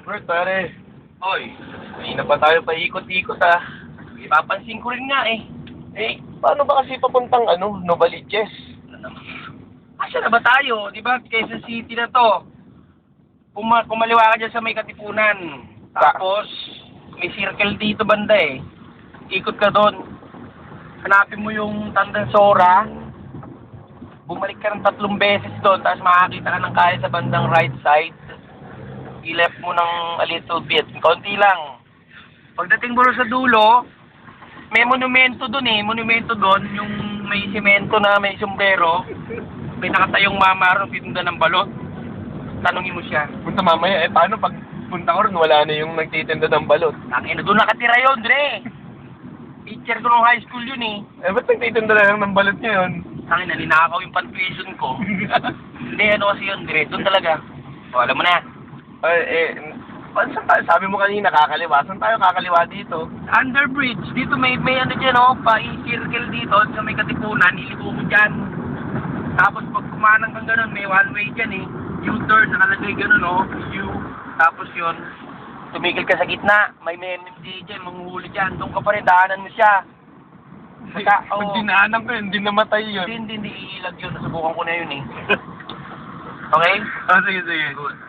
Bert, pare. Oy, Hindi na pa tayo paikot-ikot, ah. ipapansin ko rin nga eh. Eh, paano ba kasi papuntang, Novaliches? Asa na ba tayo? Di ba, Quezon City na to. Kumaliwa ka dyan sa may Katipunan. Tapos, may circle dito banda eh. Ikot ka doon. Hanapin mo yung Tandang Sora. Bumalik ka ng 3 beses doon, tapos makakita ka ng kaya sa bandang right side. I-left mo ng a little bit. Konti lang. Pagdating mo rin sa dulo, may monumento doon eh. Monumento doon, yung may semento na may sombrero. May nakatayong mama rin, pinunda ng balot. Tanungin mo siya. Punta mamaya, paano pag punta ko rin, wala na yung nagtitinda ng balot? Tangina, doon nakatira yun, Dre. Teacher ko nung high school yun eh. Eh, ba't nagtitinda na lang ng balot ngayon? Tangina, ninakaw yung pan-tuition ko. Hindi, ano kasi yun, Dre. Doon talaga. O, alam mo na. Sabi mo kanina, kakaliwa. Saan tayo kakaliwa dito? Underbridge. Dito may ano dyan, oh. Pa-circle dito sa may Katipunan. Iligo mo dyan. Tapos pag kumanang kang ganun, may one way dyan eh. U-turn, nakalagay ganun, oh. U. Tapos yun, tumigil ka sa gitna. May MMD dyan, manghuhuli dyan. Doon ka pa rin, daanan mo siya. Pag dinaanan ko yun, hindi namatay yun. Hindi iilag yun. Nasubukan ko na yun eh. Okay? Oh, sige. Good.